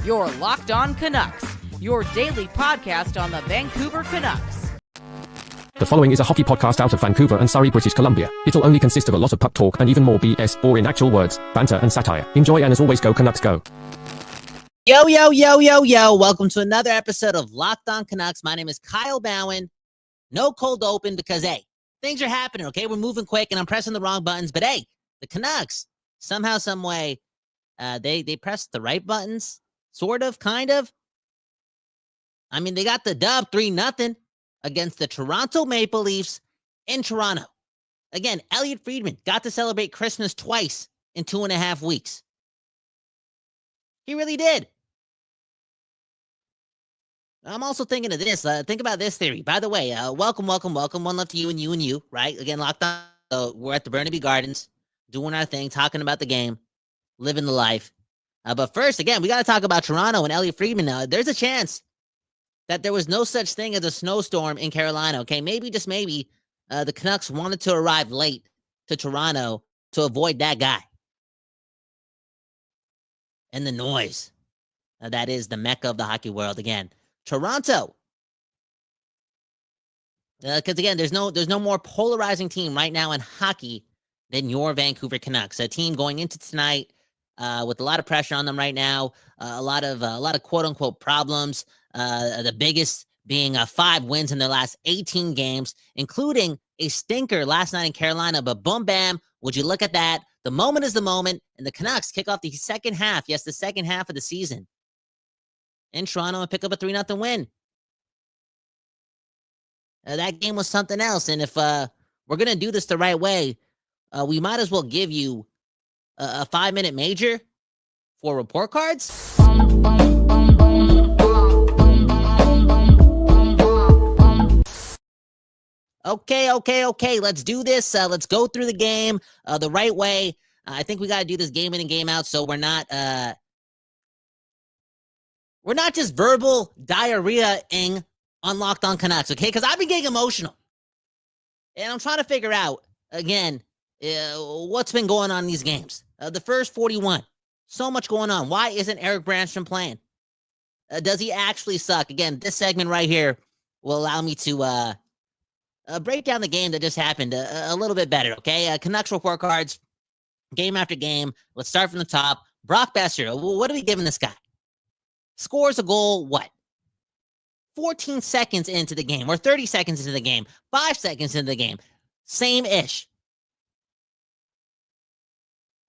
Your Locked On Canucks, your daily podcast on the Vancouver Canucks. The following is a hockey podcast out of Vancouver and Surrey, British Columbia. It'll only consist of a lot of puck talk and even more BS, or in actual words, banter and satire. Enjoy, and as always, go Canucks go. Yo. Welcome to another episode of Locked On Canucks. My name is Kyle Bowen. No cold open because, hey, things are happening, okay? We're moving quick and I'm pressing the wrong buttons. But, hey, the Canucks, somehow, some way, they pressed the right buttons. Sort of, kind of. I mean, they got the dub 3-0 against the Toronto Maple Leafs in Toronto. Again, Elliot Friedman got to celebrate Christmas twice in 2.5 weeks. He really did. I'm also thinking of this. Think about this theory. By the way, welcome. One love to you and you, right? Again, Locked On. We're at the Burnaby Gardens, doing our thing, talking about the game, living the life. But first, again, we got to talk about Toronto and Elliot Friedman. There's a chance that there was no such thing as a snowstorm in Carolina, okay? Maybe, just maybe, the Canucks wanted to arrive late to Toronto to avoid that guy. And the noise. That is the mecca of the hockey world again. Toronto. Because, again, there's no more polarizing team right now in hockey than your Vancouver Canucks. A team going into tonight with a lot of pressure on them right now, a lot of quote unquote problems. The biggest being 5 wins in their last 18 games, including a stinker last night in Carolina. But boom, bam, would you look at that? The moment is the moment, and the Canucks kick off the second half. Yes, the second half of the season in Toronto and pick up a 3-0 win. That game was something else, and if we're gonna do this the right way, we might as well give you a 5-minute major for report cards. Okay. Let's do this. Let's go through the game the right way. I think we got to do this game in and game out, so we're not just verbal diarrhea-ing on Locked On Canucks, okay? Because I've been getting emotional, and I'm trying to figure out again what's been going on in these games. The first 41, so much going on. Why isn't Erik Brannstrom playing? Does he actually suck? Again, this segment right here will allow me to break down the game that just happened a little bit better, okay? Canucks report cards, game after game. Let's start from the top. Brock Boeser, what are we giving this guy? Scores a goal, 14 seconds into the game, or 30 seconds into the game, 5 seconds into the game. Same-ish.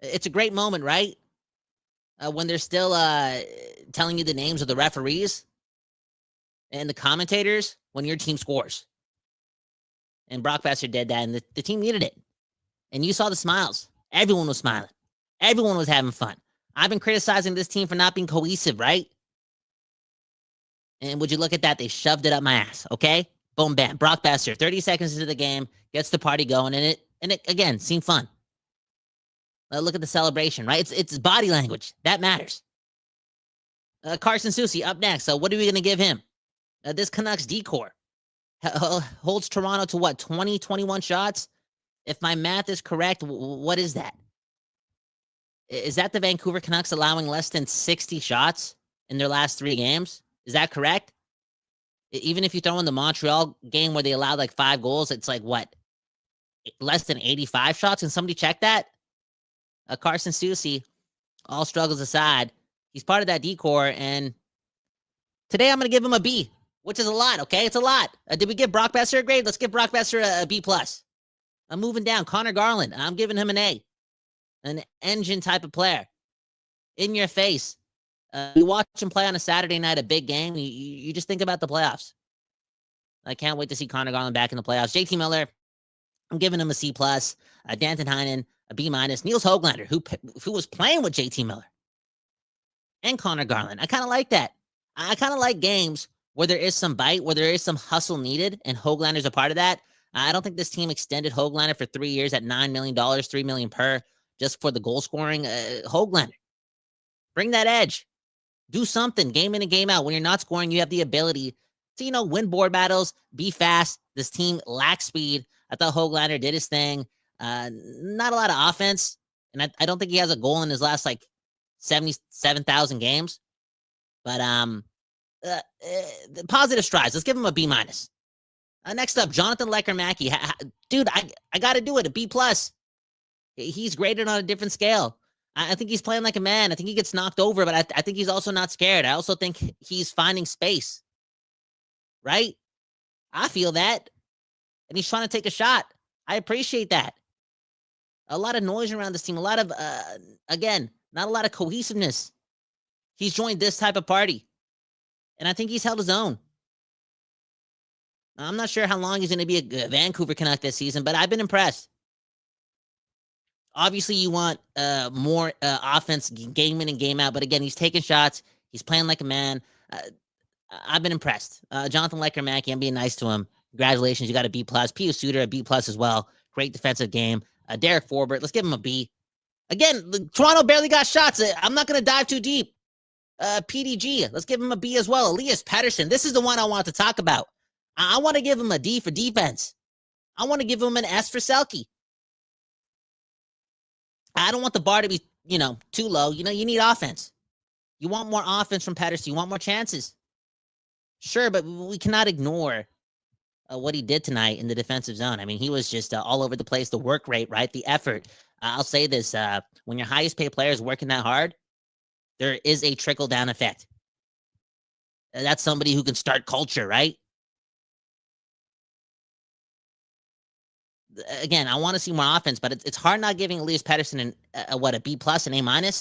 It's a great moment, right? When they're still telling you the names of the referees and the commentators when your team scores. And Brock Boeser did that, and the team needed it. And you saw the smiles. Everyone was smiling. Everyone was having fun. I've been criticizing this team for not being cohesive, right? And would you look at that? They shoved it up my ass, okay? Boom, bam. Brock Boeser, 30 seconds into the game, gets the party going, and it again, seemed fun. Look at the celebration, right? It's body language. That matters. Carson Soucy up next. So what are we going to give him? This Canucks decor holds Toronto to 20, 21 shots? If my math is correct, what is that? Is that the Vancouver Canucks allowing less than 60 shots in their last 3 games? Is that correct? Even if you throw in the Montreal game where they allowed 5 goals, it's less than 85 shots? Can somebody check that? Carson Soucy, all struggles aside, he's part of that decor, and today I'm going to give him a B, which is a lot, okay? It's a lot. Did we give Brock Boeser a grade? Let's give Brock Boeser a B+. I'm moving down. Connor Garland, I'm giving him an A. An engine type of player. In your face. You watch him play on a Saturday night, a big game, you just think about the playoffs. I can't wait to see Connor Garland back in the playoffs. JT Miller, I'm giving him a C+. Danton Heinen, a B-. Niels Höglander, who was playing with JT Miller. And Connor Garland. I kind of like that. I kind of like games where there is some bite, where there is some hustle needed, and Höglander's a part of that. I don't think this team extended Höglander for 3 years at $9 million, $3 million per, just for the goal scoring. Höglander, bring that edge. Do something, game in and game out. When you're not scoring, you have the ability to, win board battles, be fast. This team lacks speed. I thought Höglander did his thing. Not a lot of offense, and I don't think he has a goal in his last 77,000 games. But the positive strides. Let's give him a B minus. Next up, Jonathan Lecker-Mackey. Dude, I got to do it. A B plus. He's graded on a different scale. I think he's playing like a man. I think he gets knocked over, but I think he's also not scared. I also think he's finding space. Right? I feel that. And he's trying to take a shot. I appreciate that. A lot of noise around this team. A lot of, again, not a lot of cohesiveness. He's joined this type of party. And I think he's held his own. I'm not sure how long he's going to be a Vancouver Canuck this season, but I've been impressed. Obviously, you want more offense game in and game out. But again, he's taking shots. He's playing like a man. I've been impressed. Jonathan Lecker-Mackey, I'm being nice to him. Congratulations, you got a B+. Pius Suter, a B+ as well. Great defensive game. Derek Forbort, let's give him a B. Again, Toronto barely got shots. I'm not going to dive too deep. PDG, let's give him a B as well. Elias Pettersson, this is the one I want to talk about. I want to give him a D for defense. I want to give him an S for Selke. I don't want the bar to be, too low. You need offense. You want more offense from Pettersson. You want more chances. Sure, but we cannot ignore what he did tonight in the defensive zone. I mean, he was just all over the place. The work rate, right? The effort. I'll say this. When your highest paid player is working that hard, there is a trickle-down effect. That's somebody who can start culture, right? Again, I want to see more offense, but it's hard not giving Elias Pettersson a B+, an A-,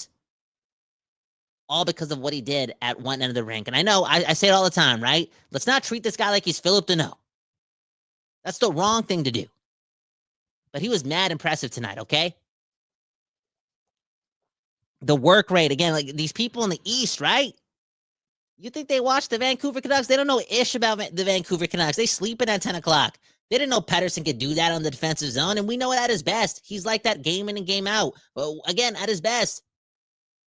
all because of what he did at one end of the rink. And I know I say it all the time, right? Let's not treat this guy like he's Philip Deneau. That's the wrong thing to do. But he was mad impressive tonight, okay? The work rate, again, like these people in the East, right? You think they watch the Vancouver Canucks? They don't know ish about the Vancouver Canucks. They sleep in at 10 o'clock. They didn't know Pettersson could do that on the defensive zone, and we know it at his best. He's like that game in and game out. Well, again, at his best.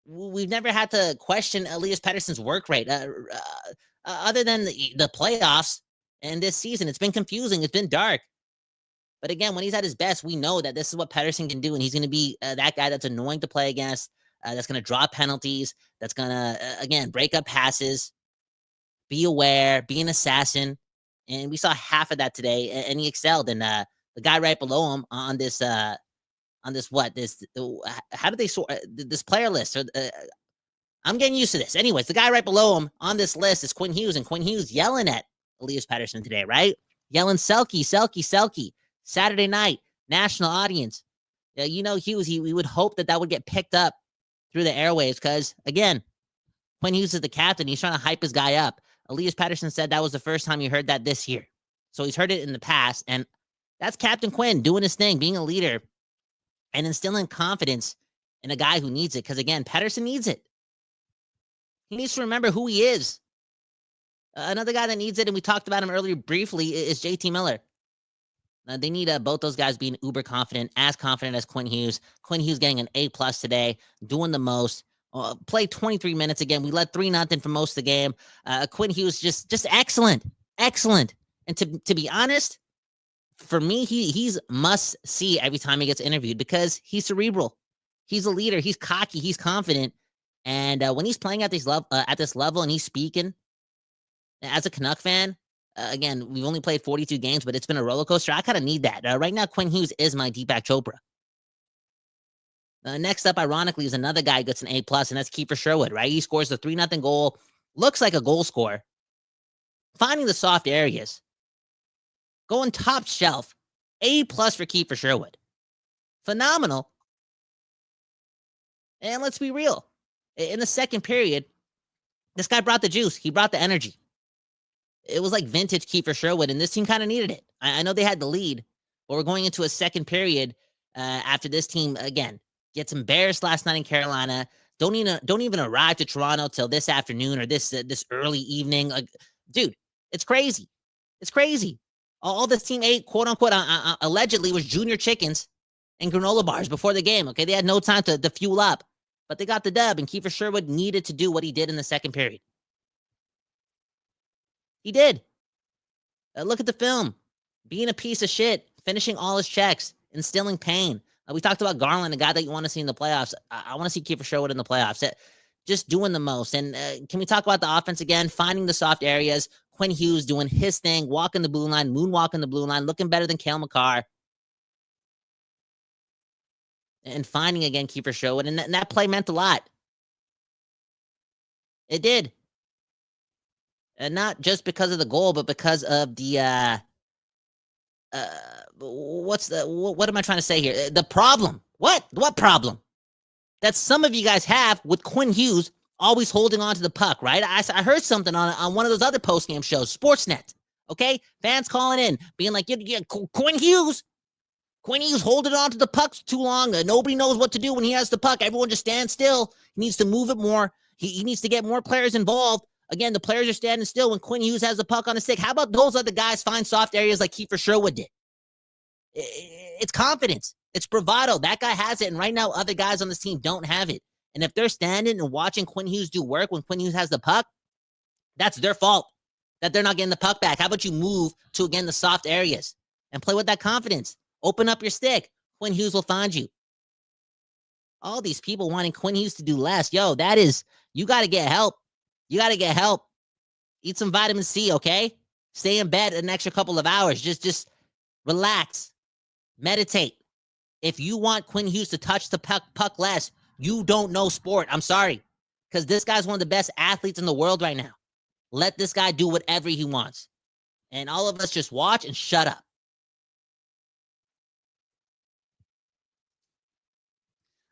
We've never had to question Elias Pettersson's work rate. Other than the playoffs and this season, it's been confusing. It's been dark. But again, when he's at his best, we know that this is what Pettersson can do, and he's going to be that guy that's annoying to play against, that's going to draw penalties, that's going to, again, break up passes, be aware, be an assassin. And we saw half of that today, and he excelled. And the guy right below him on this how did they sort this player list? I'm getting used to this. Anyways, the guy right below him on this list is Quinn Hughes, and Quinn Hughes yelling at Elias Pettersson today, right? Yelling Selke. Saturday night, national audience. Hughes, we would hope that would get picked up through the airwaves because, again, Quinn Hughes is the captain. He's trying to hype his guy up. Elias Pettersson said that was the first time he heard that this year. So he's heard it in the past, and that's Captain Quinn doing his thing, being a leader, and instilling confidence in a guy who needs it. Because, again, Pettersson needs it. He needs to remember who he is. Another guy that needs it, and we talked about him earlier briefly, is JT Miller. They need both those guys being uber confident as Quinn Hughes. Quinn Hughes getting an A+ today, doing the most. Played 23 minutes again. We led 3-0 for most of the game. Quinn Hughes just excellent. And to be honest, for me, he's must see every time he gets interviewed because he's cerebral. He's a leader. He's cocky. He's confident. And when he's playing at this level and he's speaking, as a Canuck fan, again, we've only played 42 games, but it's been a roller coaster. I kind of need that. Right now, Quinn Hughes is my Deepak Chopra. Next up, ironically, is another guy who gets an A+, and that's Kiefer Sherwood, right? He scores the 3-0 goal. Looks like a goal scorer. Finding the soft areas. Going top shelf. A+ for Kiefer Sherwood. Phenomenal. And let's be real. In the second period, this guy brought the juice. He brought the energy. It was like vintage Kiefer Sherwood, and this team kind of needed it. I know they had the lead, but we're going into a second period after this team, again, gets embarrassed last night in Carolina. Don't even arrive to Toronto till this afternoon or this early evening. Like, dude, it's crazy. It's crazy. All this team ate, quote unquote, allegedly was junior chickens and granola bars before the game. Okay, they had no time to fuel up, but they got the dub. And Kiefer Sherwood needed to do what he did in the second period. He did. Look at the film. Being a piece of shit, finishing all his checks, instilling pain. We talked about Garland, a guy that you want to see in the playoffs. I want to see Kiefer Sherwood in the playoffs. just doing the most. And can we talk about the offense again? Finding the soft areas. Quinn Hughes doing his thing, walking the blue line, moonwalking the blue line, looking better than Cale Makar. And finding again Kiefer Sherwood. And that play meant a lot. It did. And not just because of the goal, but because of the what am I trying to say here? The problem. What problem? That some of you guys have with Quinn Hughes always holding on to the puck, right? I heard something on one of those other post-game shows, Sportsnet. Okay? Fans calling in, being like, yeah, Quinn Hughes holding on to the puck too long. Nobody knows what to do when he has the puck. Everyone just stands still. He needs to move it more. He needs to get more players involved. Again, the players are standing still when Quinn Hughes has the puck on the stick. How about those other guys find soft areas like Kiefer Sherwood did? It's confidence. It's bravado. That guy has it, and right now other guys on this team don't have it. And if they're standing and watching Quinn Hughes do work when Quinn Hughes has the puck, that's their fault that they're not getting the puck back. How about you move to, again, the soft areas and play with that confidence? Open up your stick. Quinn Hughes will find you. All these people wanting Quinn Hughes to do less. Yo, you got to get help. You got to get help. Eat some vitamin C, okay? Stay in bed an extra couple of hours. Just relax. Meditate. If you want Quinn Hughes to touch the puck less, you don't know sport. I'm sorry. Because this guy's one of the best athletes in the world right now. Let this guy do whatever he wants. And all of us just watch and shut up.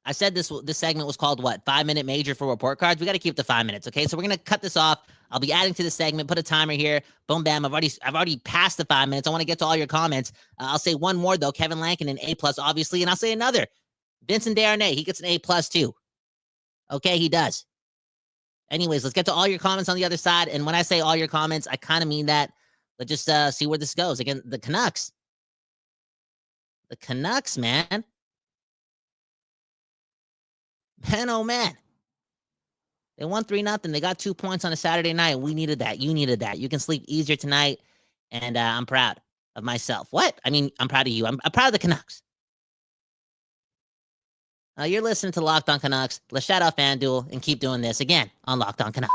I said this segment was called what? 5-minute major for report cards. We got to keep the 5 minutes, okay? So we're gonna cut this off. I'll be adding to the segment. Put a timer here. Boom, bam. I've already passed the 5 minutes. I want to get to all your comments. I'll say one more though. Kevin Lankin, an A+, obviously, and I'll say another. Vincent Darnay, he gets an A+ too. Okay, he does. Anyways, let's get to all your comments on the other side. And when I say all your comments, I kind of mean that. Let's just see where this goes. Again, the Canucks. The Canucks, man. Man, oh man. They won 3-0. They got 2 points on a Saturday night. We needed that. You needed that. You can sleep easier tonight. And I'm proud of myself. What? I mean, I'm proud of you. I'm proud of the Canucks. You're listening to Locked On Canucks. Let's shout out FanDuel and keep doing this again on Locked On Canucks.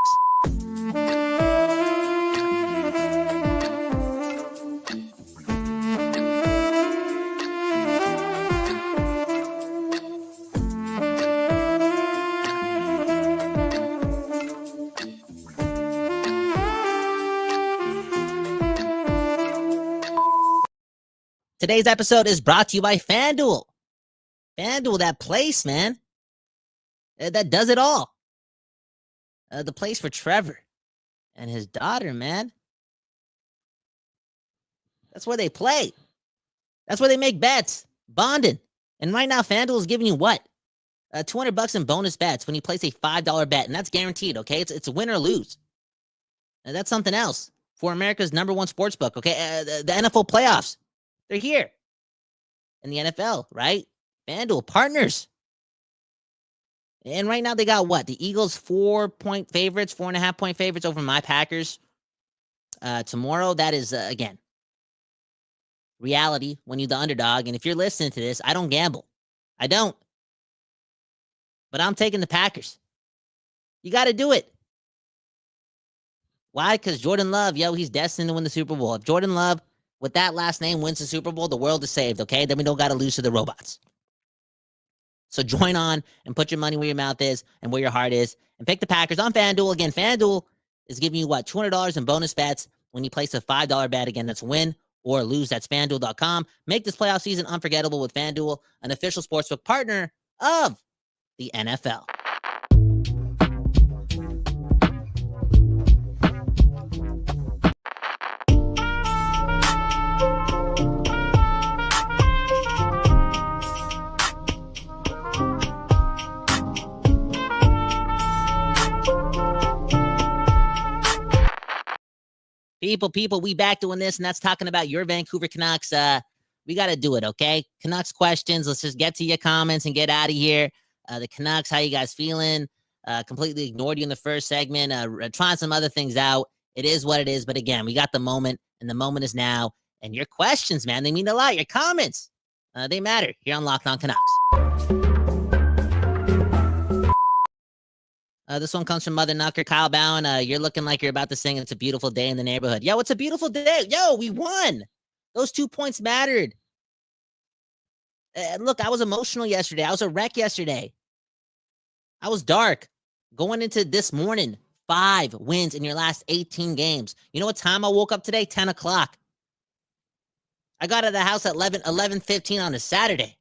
Today's episode is brought to you by FanDuel. FanDuel, that place, man. That does it all. The place for Trevor and his daughter, man. That's where they play. That's where they make bets. Bonding. And right now, FanDuel is giving you what? $200 in bonus bets when you place a $5 bet. And that's guaranteed, okay? It's a win or lose. And that's something else for America's #1 sportsbook, okay? The NFL playoffs. They're here. In the NFL, right? FanDuel partners. And right now they got what? The Eagles 4-point favorites, 4.5-point favorites over my Packers. Tomorrow, that is, again, reality when you're the underdog. And if you're listening to this, I don't gamble. I don't. But I'm taking the Packers. You got to do it. Why? Because Jordan Love, he's destined to win the Super Bowl. If Jordan Love, with that last name, wins the Super Bowl, the world is saved, okay? Then we don't got to lose to the robots. So join on and put your money where your mouth is and where your heart is and pick the Packers on FanDuel. Again, FanDuel is giving you, what, $200 in bonus bets when you place a $5 bet. Again, that's win or lose. That's FanDuel.com. Make this playoff season unforgettable with FanDuel, an official sportsbook partner of the NFL. People, we back doing this, and that's talking about your Vancouver Canucks. We got to do it, okay? Canucks questions. Let's just get to your comments and get out of here. The Canucks, how you guys feeling? Completely ignored you in the first segment. Trying some other things out. It is what it is. But again, we got the moment, and the moment is now. And your questions, man, they mean a lot. Your comments, they matter here on Locked On Canucks. This one comes from Mother Knucker. Kyle Bowen, you're looking like you're about to sing It's a Beautiful Day in the Neighborhood. Yo, it's a beautiful day. Yo, we won. Those 2 points mattered. Look, I was emotional yesterday. I was a wreck yesterday. I was dark. Going into this morning, 5 wins in your last 18 games. You know what time I woke up today? 10 o'clock. I got out of the house at 11:15 on a Saturday.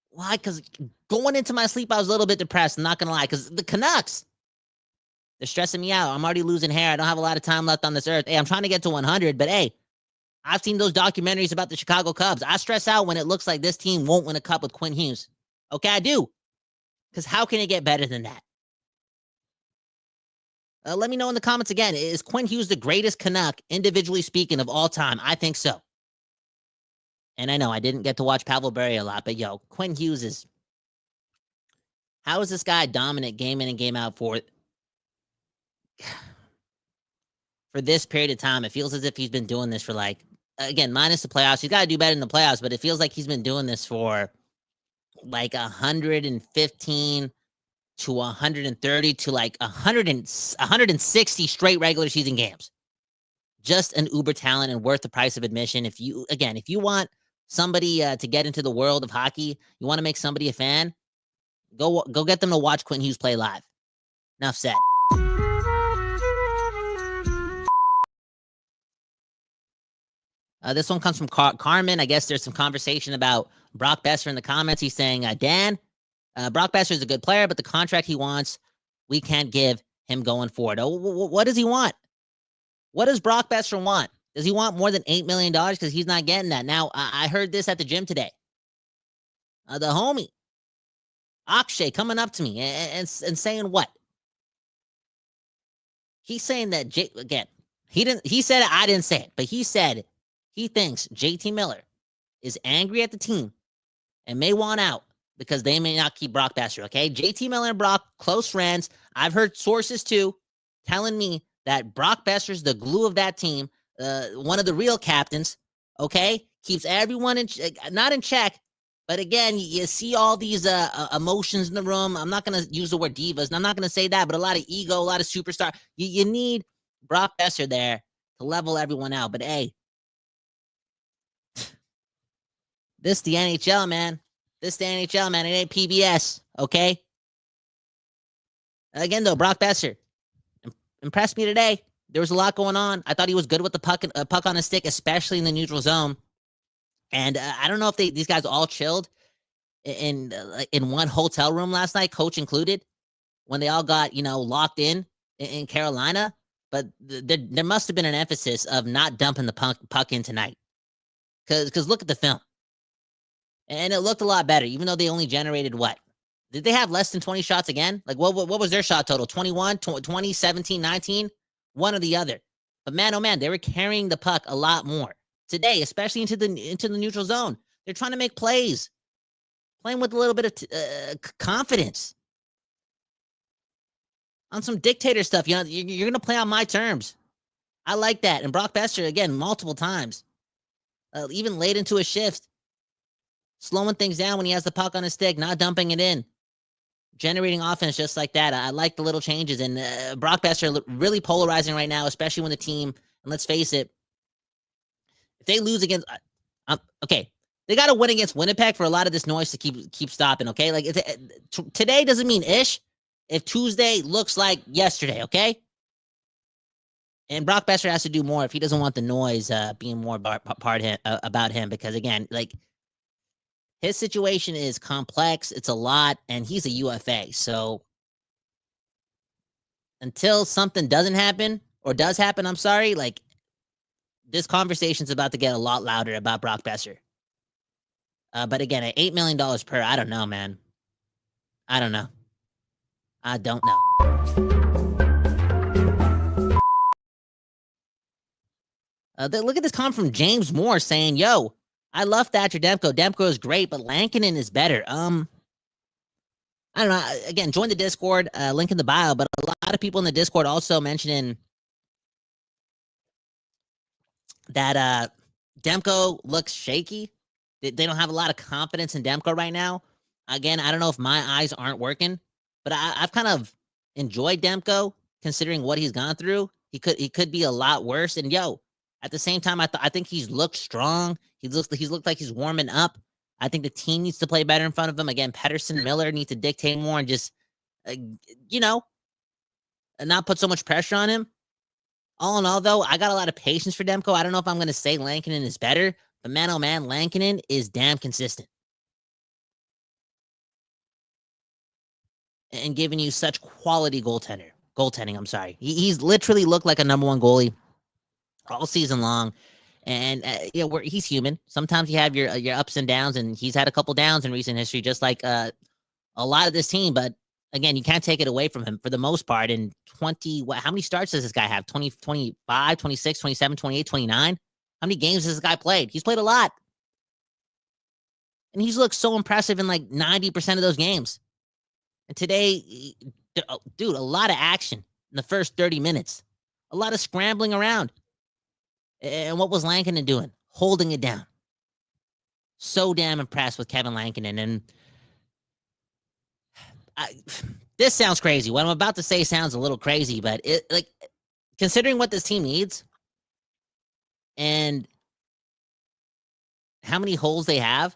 Why? Because going into my sleep, I was a little bit depressed. I'm not going to lie. Because the Canucks, they're stressing me out. I'm already losing hair. I don't have a lot of time left on this earth. Hey, I'm trying to get to 100. But hey, I've seen those documentaries about the Chicago Cubs. I stress out when it looks like this team won't win a cup with Quinn Hughes. Okay, I do. Because how can it get better than that? Let me know in the comments again. Is Quinn Hughes the greatest Canuck, individually speaking, of all time? I think so. And I know I didn't get to watch Pavel Bure a lot, but yo, Quinn Hughes is... How is this guy dominant game in and game out for this period of time? It feels as if he's been doing this for like, again, minus the playoffs. He's got to do better in the playoffs, but it feels like he's been doing this for like 115 to 130 to like 160 straight regular season games. Just an uber talent and worth the price of admission. If you want somebody to get into the world of hockey, you want to make somebody a fan, go get them to watch Quinn Hughes play live. Enough said. This one comes from Carmen. I guess there's some conversation about Brock Besser in the comments. He's saying, Dan, Brock Besser is a good player, but the contract he wants, we can't give him going forward. Oh, what does he want? What does Brock Besser want? Does he want more than $8 million? Because he's not getting that. Now, I heard this at the gym today. The homie, Akshay, coming up to me and saying what? He's saying that, he said it, I didn't say it, but he said he thinks JT Miller is angry at the team and may want out because they may not keep Brock Besser, okay? JT Miller and Brock, close friends. I've heard sources, too, telling me that Brock Besser's the glue of that team, one of the real captains, okay? Keeps everyone not in check, but again, you see all these emotions in the room. I'm not going to use the word divas, and I'm not going to say that, but a lot of ego, a lot of superstar. You need Brock Besser there to level everyone out. But hey, this the NHL, man. This the NHL, man. It ain't PBS, okay? Again, though, Brock Besser impressed me today. There was a lot going on. I thought he was good with the puck on a stick, especially in the neutral zone. And I don't know if these guys all chilled in one hotel room last night, coach included, when they all got, locked in Carolina. But there must have been an emphasis of not dumping the puck in tonight. Because look at the film. And it looked a lot better, even though they only generated what? Did they have less than 20 shots again? Like, what was their shot total? 21, 20, 17, 19? One or the other. But man, oh man, they were carrying the puck a lot more today, especially into the neutral zone. They're trying to make plays, playing with a little bit of confidence. On some dictator stuff, you're going to play on my terms. I like that. And Brock Besser, again, multiple times, even late into a shift, slowing things down when he has the puck on his stick, not dumping it in, generating offense just like that. I like the little changes. And Brock Besser really polarizing right now, especially when the team, and let's face it, if they lose against, okay, they got to win against Winnipeg for a lot of this noise to keep stopping, okay? Like, today doesn't mean ish if Tuesday looks like yesterday, okay? And Brock Besser has to do more if he doesn't want the noise being more about him, because, again, like, his situation is complex. It's a lot, and he's a UFA. So until something doesn't happen, or does happen, I'm sorry, like, this conversation's about to get a lot louder about Brock Besser. But again, at $8 million per, I don't know, man. I don't know. Look at this comment from James Moore saying, yo, I love Thatcher Demko. Demko is great, but Lankinen is better. I don't know. Again, join the Discord, link in the bio, but a lot of people in the Discord also mentioning that Demko looks shaky. They don't have a lot of confidence in Demko right now. Again, I don't know if my eyes aren't working, But I've kind of enjoyed Demko considering what he's gone through. He could be a lot worse. And at the same time, I think he's looked strong. He's looked like he's warming up. I think the team needs to play better in front of him. Again, Pettersson, Miller need to dictate more and just, and not put so much pressure on him. All in all, though, I got a lot of patience for Demko. I don't know if I'm going to say Lankinen is better, but man, oh man, Lankinen is damn consistent. And giving you such quality goaltending. I'm sorry. He's literally looked like a number one goalie all season long. And, he's human. Sometimes you have your ups and downs, and he's had a couple downs in recent history, just like a lot of this team. But again, you can't take it away from him for the most part. In how many starts does this guy have? 20, 25, 26, 27, 28, 29? How many games has this guy played? He's played a lot. And he's looked so impressive in like 90% of those games. And today, dude, a lot of action in the first 30 minutes. A lot of scrambling around. And what was Lankinen doing? Holding it down. So damn impressed with Kevin Lankinen. And this sounds crazy. What I'm about to say sounds a little crazy, but considering what this team needs and how many holes they have,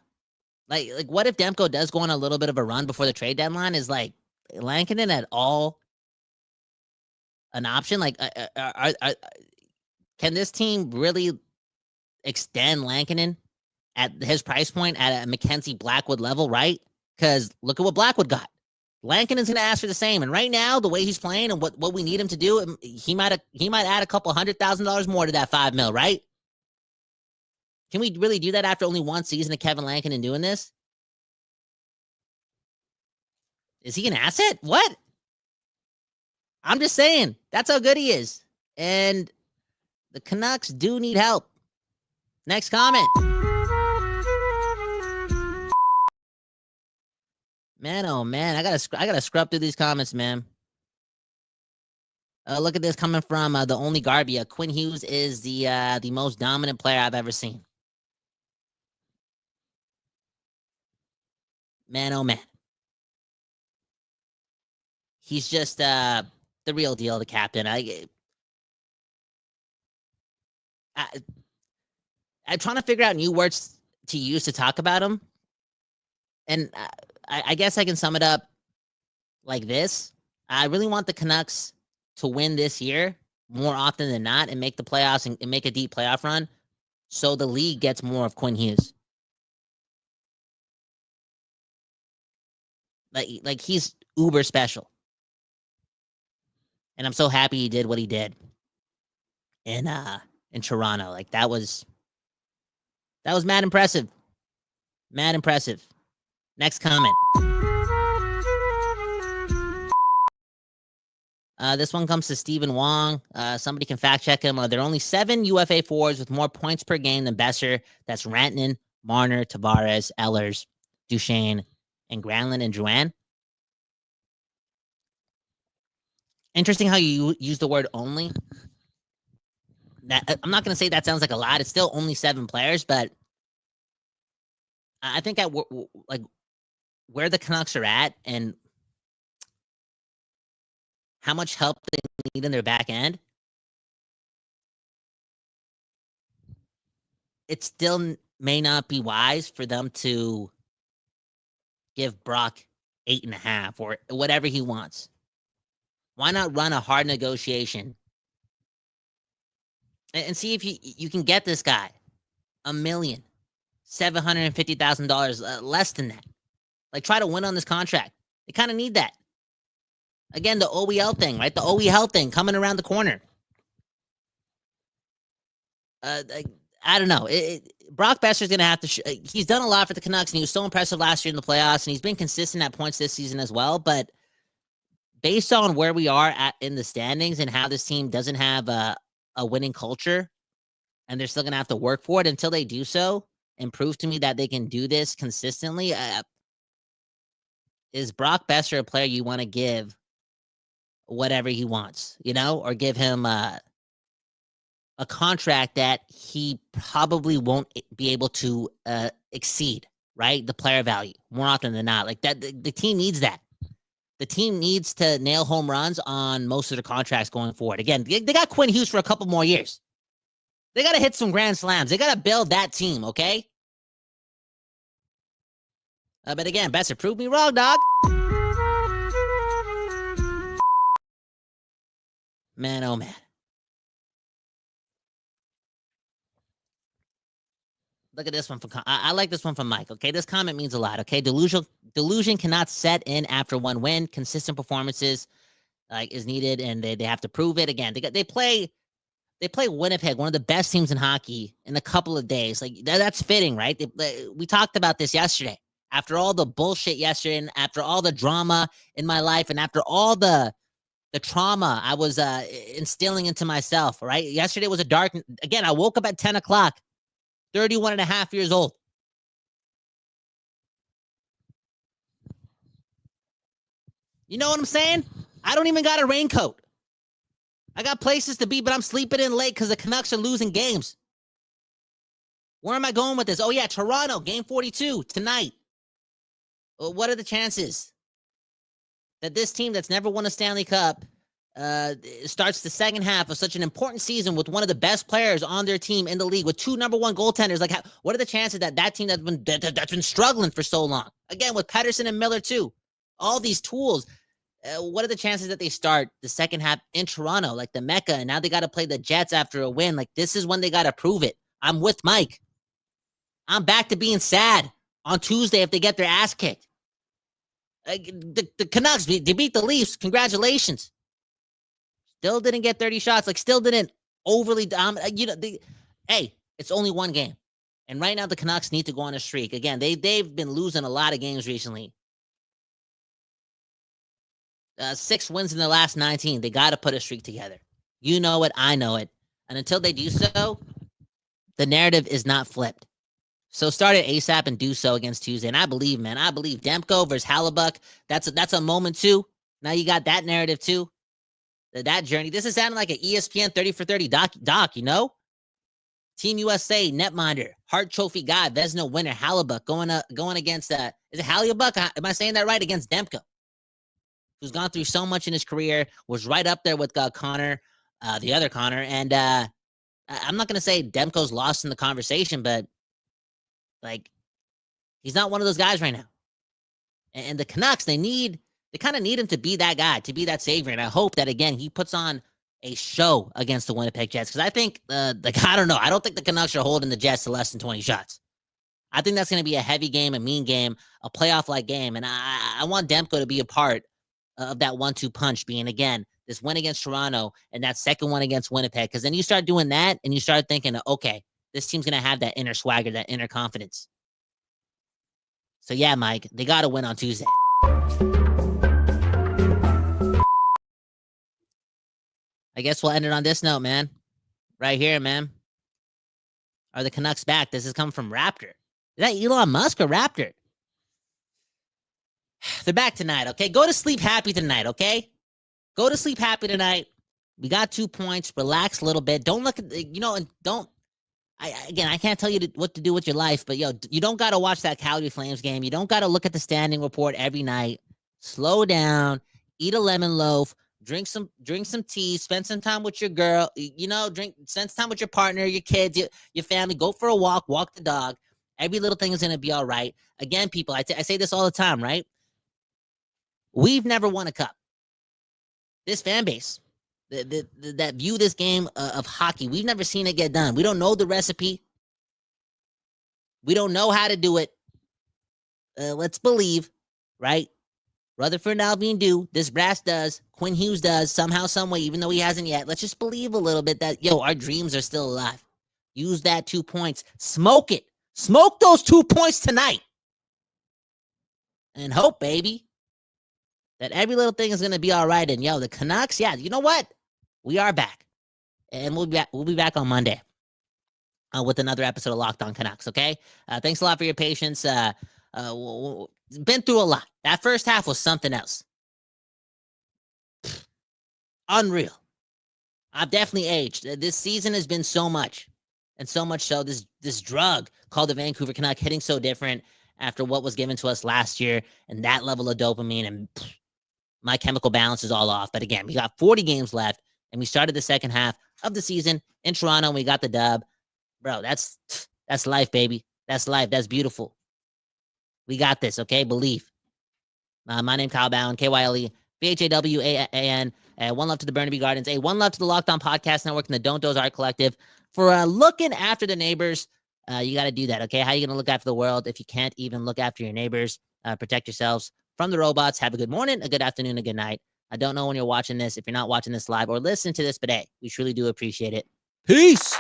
like what if Demko does go on a little bit of a run before the trade deadline? Is like Lankinen at all an option? Like, can this team really extend Lankinen at his price point at a Mackenzie Blackwood level, right? Because look at what Blackwood got. Lankinen's going to ask for the same. And right now, the way he's playing and what we need him to do, he might add a couple $100,000 more to that $5 million, right? Can we really do that after only one season of Kevin Lankinen doing this? Is he an asset? What? I'm just saying. That's how good he is. And the Canucks do need help. Next comment. Man, oh man, I gotta scrub through these comments, man. Look at this coming from the only Garbia. Quinn Hughes is the most dominant player I've ever seen. Man, oh man, he's just the real deal, the captain. I'm trying to figure out new words to use to talk about him, and I guess I can sum it up like this. I really want the Canucks to win this year more often than not and make the playoffs and make a deep playoff run so the league gets more of Quinn Hughes. Like he's uber special. And I'm so happy he did what he did in Toronto. Like that was mad impressive. Mad impressive. Next comment. This one comes to Stephen Wong. Somebody can fact check him. There are only 7 UFA forwards with more points per game than Besser. That's Rantanen, Marner, Tavares, Ehlers, Duchesne, and Granlund and Drouin. Interesting how you use the word only. I'm not going to say that sounds like a lot. It's still only 7 players, but I think where the Canucks are at and how much help they need in their back end, it still may not be wise for them to give Brock 8.5 or whatever he wants. Why not run a hard negotiation and see if you can get this guy $1,750,000 less than that? Like, try to win on this contract. They kind of need that. Again, the OEL thing, right? The OEL thing coming around the corner. I don't know. Brock Besser's going to have to... he's done a lot for the Canucks, and he was so impressive last year in the playoffs, and he's been consistent at points this season as well. But based on where we are in the standings and how this team doesn't have a winning culture, and they're still going to have to work for it until they do so and prove to me that they can do this consistently, is Brock Besser a player you want to give whatever he wants, or give him a contract that he probably won't be able to exceed, right? The player value more often than not. Like that, the team needs that. the team needs to nail home runs on most of their contracts going forward. Again, they got Quinn Hughes for a couple more years. They got to hit some grand slams. They got to build that team, okay? But again, Besser, prove me wrong, dog. Man, oh man. Look at this one from I like this one from Mike. Okay, this comment means a lot. Okay, delusion cannot set in after one win. Consistent performances is needed, and they have to prove it again. They play Winnipeg, one of the best teams in hockey, in a couple of days. Like that's fitting, right? We talked about this yesterday. After all the bullshit yesterday, and after all the drama in my life, and after all the trauma I was instilling into myself, right? Yesterday was a dark. Again, I woke up at 10 o'clock. 31 and a half years old. You know what I'm saying? I don't even got a raincoat. I got places to be, but I'm sleeping in late because the Canucks are losing games. Where am I going with this? Oh, yeah, Toronto, game 42 tonight. What are the chances that this team that's never won a Stanley Cup starts the second half of such an important season with one of the best players on their team in the league with 2 number 1 goaltenders? Like, what are the chances that team that's been struggling for so long, again with Pettersson and Miller too, all these tools? What are the chances that they start the second half in Toronto, like the Mecca, and now they got to play the Jets after a win? Like, this is when they got to prove it. I'm with Mike. I'm back to being sad on Tuesday if they get their ass kicked. The Canucks, they beat the Leafs. Congratulations. Still didn't get 30 shots. Like, still didn't overly hey, it's only one game. And right now the Canucks need to go on a streak. Again, they've been losing a lot of games recently. 6 wins in the last 19. They got to put a streak together. You know it. I know it. And until they do so, the narrative is not flipped. So start it ASAP and do so against Tuesday. And I believe, man, Demko versus Hellebuyck. That's a moment too. Now you got that narrative too. That journey. This is sounding like an ESPN 30 for 30 doc, you know? Team USA, netminder, Hart Trophy guy, Vezina winner, Hellebuyck going against, is it Hellebuyck? Am I saying that right? Against Demko, who's gone through so much in his career, was right up there with Connor, the other Connor. And I'm not going to say Demko's lost in the conversation, but like, he's not one of those guys right now. And the Canucks, they kind of need him to be that guy, to be that savior. And I hope that, again, he puts on a show against the Winnipeg Jets. Because I think, I don't know. I don't think the Canucks are holding the Jets to less than 20 shots. I think that's going to be a heavy game, a mean game, a playoff-like game. And I want Demko to be a part of that 1-2 punch, being, again, this win against Toronto and that second one against Winnipeg. Because then you start doing that and you start thinking, okay, this team's going to have that inner swagger, that inner confidence. So, yeah, Mike, they got to win on Tuesday. I guess we'll end it on this note, man. Right here, man. Are the Canucks back? This is coming from Raptor. Is that Elon Musk or Raptor? They're back tonight, okay? Go to sleep happy tonight, okay? Go to sleep happy tonight. We got 2 points. Relax a little bit. Don't look at, and don't. I can't tell you what to do with your life, but, you don't got to watch that Calgary Flames game. You don't got to look at the standing report every night. Slow down. Eat a lemon loaf. Drink some tea. Spend some time with your girl. Spend some time with your partner, your kids, your family. Go for a walk. Walk the dog. Every little thing is going to be all right. Again, people, I say this all the time, right? We've never won a cup. This fan base that view this game of hockey, we've never seen it get done. We don't know the recipe. We don't know how to do it. Let's believe, right? Rutherford and Albion do. This brass does. Quinn Hughes does. Somehow, some way, even though he hasn't yet. Let's just believe a little bit that, our dreams are still alive. Use that 2 points. Smoke it. Smoke those 2 points tonight. And hope, baby, that every little thing is going to be all right. And, the Canucks, you know what? We are back. And we'll be back on Monday with another episode of Locked On Canucks, okay? Thanks a lot for your patience. Been through a lot. That first half was something else. Unreal. I've definitely aged. This season has been so much. And so much so, this drug called the Vancouver Canuck hitting so different after what was given to us last year and that level of dopamine. And my chemical balance is all off. But again, we got 40 games left, and we started the second half of the season in Toronto, and we got the dub. Bro, that's life, baby. That's life. That's beautiful. We got this, okay? Believe. My name Kyle Bowen, Kyle Bhawan. One love to the Burnaby Gardens. One love to the Locked On Podcast Network and the Don't Doze Art Collective for looking after the neighbors. You got to do that, okay? How are you going to look after the world if you can't even look after your neighbors? Protect yourselves from the robots. Have a good morning, a good afternoon, a good night. I don't know when you're watching this, if you're not watching this live or listen to this, but hey, we truly do appreciate it. Peace.